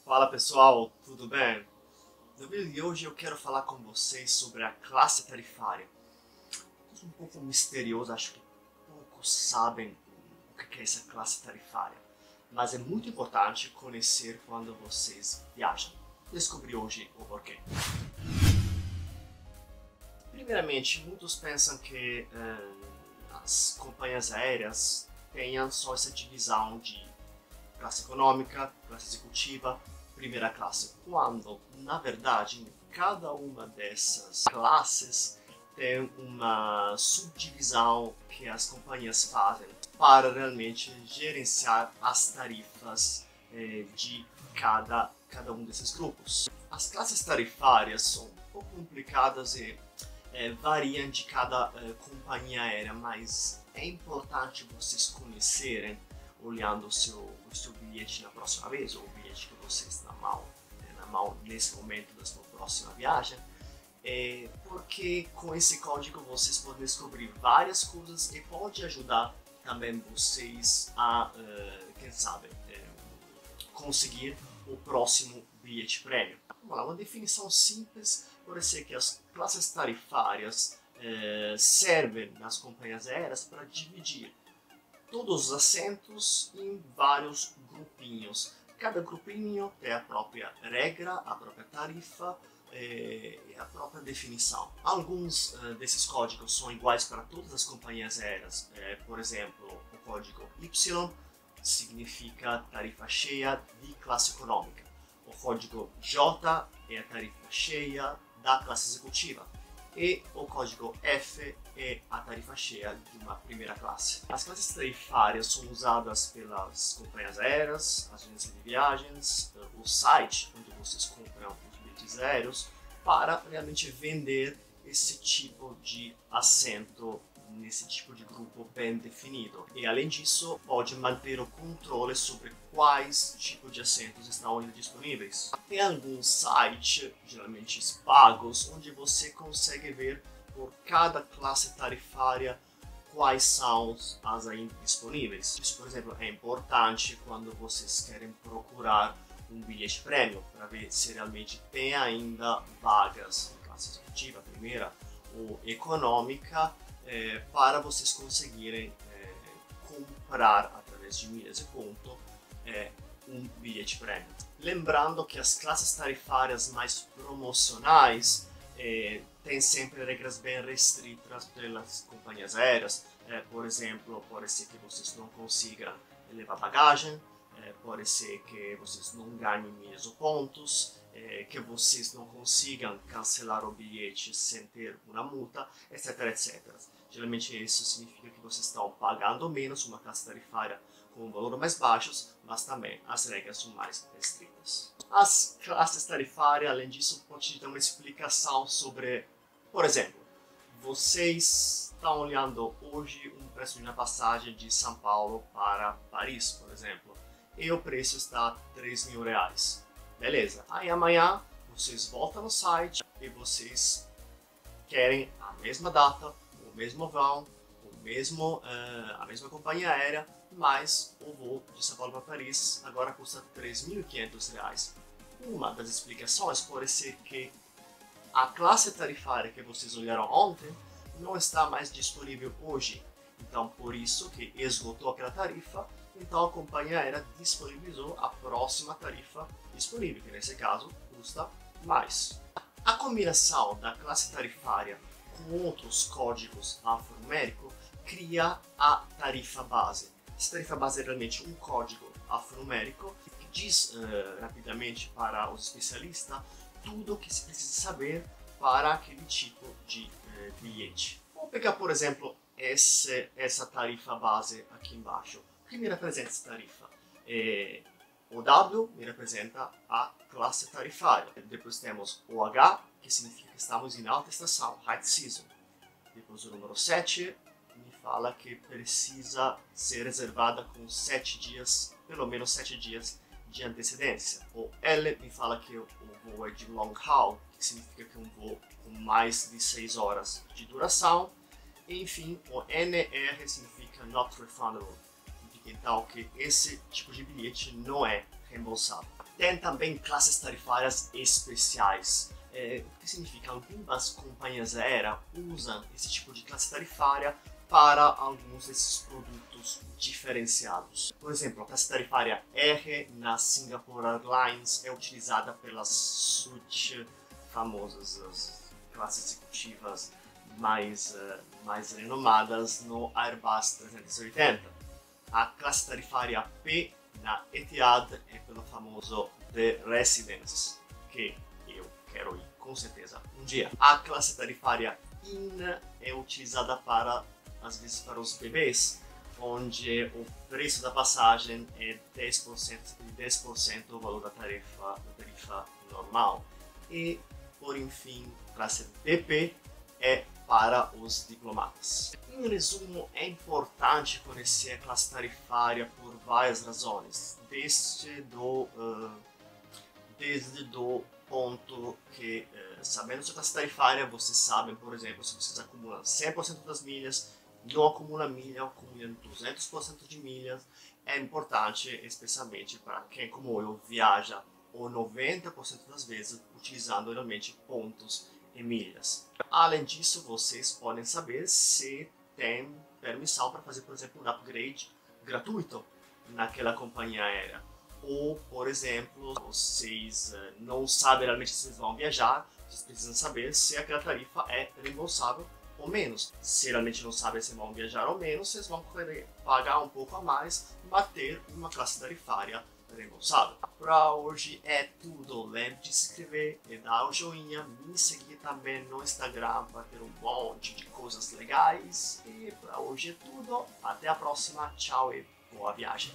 Fala pessoal, tudo bem? No vídeo de hoje eu quero falar com vocês sobre a classe tarifária. É um pouco misterioso, acho que poucos sabem o que é essa classe tarifária. Mas é muito importante conhecer quando vocês viajam. Descobri hoje o porquê. Primeiramente, muitos pensam que as companhias aéreas tenham só essa divisão de classe econômica, classe executiva, primeira classe, quando, na verdade, cada uma dessas classes tem uma subdivisão que as companhias fazem para realmente gerenciar as tarifas de cada um desses grupos. As classes tarifárias são um pouco complicadas e variam de cada companhia aérea, mas é importante vocês conhecerem olhando o seu bilhete na próxima vez, ou o bilhete que você está na mão nesse momento da sua próxima viagem, porque com esse código vocês podem descobrir várias coisas e pode ajudar também vocês a, quem sabe, conseguir o próximo bilhete prêmio. Vamos lá, uma definição simples pode ser que as classes tarifárias servem nas companhias aéreas para dividir todos os assentos em vários grupinhos. Cada grupinho tem a própria regra, a própria tarifa e a própria definição. Alguns desses códigos são iguais para todas as companhias aéreas. Por exemplo, o código Y significa tarifa cheia de classe econômica. O código J é a tarifa cheia da classe executiva. E o código F é a tarifa cheia de uma primeira classe. As classes tarifárias são usadas pelas companhias aéreas, as agências de viagens, o site onde vocês compram os bilhetes aéreos, para realmente vender esse tipo de assento nesse tipo de grupo bem definido. E além disso, pode manter o controle sobre quais tipos de assentos estão disponíveis. Tem alguns sites, geralmente pagos, onde você consegue ver por cada classe tarifária quais são as ainda disponíveis. Isso, por exemplo, é importante quando vocês querem procurar um bilhete prêmio para ver se realmente tem ainda vagas em classe executiva, primeira ou econômica, para vocês conseguirem comprar através de milhas e ponto um bilhete prêmio. Lembrando que as classes tarifárias mais promocionais têm sempre regras bem restritas pelas companhias aéreas. Por exemplo, pode ser que vocês não consigam levar bagagem, pode ser que vocês não ganhem milhas ou pontos, que vocês não consigam cancelar o bilhete sem ter uma multa, etc, etc. Geralmente isso significa que vocês estão pagando menos, uma classe tarifária com valores mais baixos, mas também as regras são mais restritas. As classes tarifárias, além disso, podem te dar uma explicação sobre, por exemplo, vocês estão olhando hoje um preço de uma passagem de São Paulo para Paris, por exemplo, e o preço está R$3.000. Beleza. Aí amanhã vocês voltam no site e vocês querem a mesma data, o mesmo voo, a mesma companhia aérea, mas o voo de São Paulo para Paris agora custa R$3.500. Uma das explicações pode ser que a classe tarifária que vocês olharam ontem não está mais disponível hoje. Então, por isso que esgotou aquela tarifa, então a companhia aérea disponibilizou a próxima tarifa disponível, que nesse caso custa mais. A combinação da classe tarifária com outros códigos alfanuméricos cria a tarifa base. Essa tarifa base é realmente um código alfanumérico que diz rapidamente para os especialistas tudo o que se precisa saber para aquele tipo de bilhete. Vamos pegar, por exemplo, essa tarifa base aqui embaixo. O que me representa essa tarifa? O W me representa a classe tarifária. Depois temos o H, que significa que estamos em alta estação, high season. Depois o número 7 me fala que precisa ser reservada com 7 dias, pelo menos 7 dias de antecedência. O L me fala que o voo é de long haul, que significa que é um voo com mais de 6 horas de duração. E, enfim, o NR significa not refundable. Então, que esse tipo de bilhete não é reembolsável. Tem também classes tarifárias especiais. O que significa? Algumas companhias aéreas usam esse tipo de classe tarifária para alguns desses produtos diferenciados. Por exemplo, a classe tarifária R na Singapore Airlines é utilizada pelas suítes famosas, as classes executivas mais renomadas no Airbus 380. A classe tarifária P na Etihad é pelo famoso The Residence, que eu quero ir com certeza um dia. A classe tarifária IN é utilizada às vezes para os bebês, onde o preço da passagem é 10% do valor da tarifa normal. E, por enfim, classe PP é para os diplomatas. Em resumo, é importante conhecer a classe tarifária por várias razões, desde do ponto que, sabendo sua classe tarifária, vocês sabem, por exemplo, se vocês acumulam 100% das milhas, não acumula milha, acumula 200% de milhas. É importante, especialmente para quem, como eu, viaja ou 90% das vezes utilizando realmente pontos e milhas. Além disso, vocês podem saber se tem permissão para fazer, por exemplo, um upgrade gratuito naquela companhia aérea. Ou, por exemplo, vocês não sabem realmente se vocês vão viajar, vocês precisam saber se aquela tarifa é reembolsável ou menos. Se realmente não sabem se vão viajar ou menos, vocês vão querer pagar um pouco a mais e bater uma classe tarifária reembolsável. Para hoje é tudo. Lembre de se inscrever e dar o joinha, me seguir também no Instagram para ter um monte de coisas legais. E para hoje é tudo. Até a próxima. Tchau e boa viagem.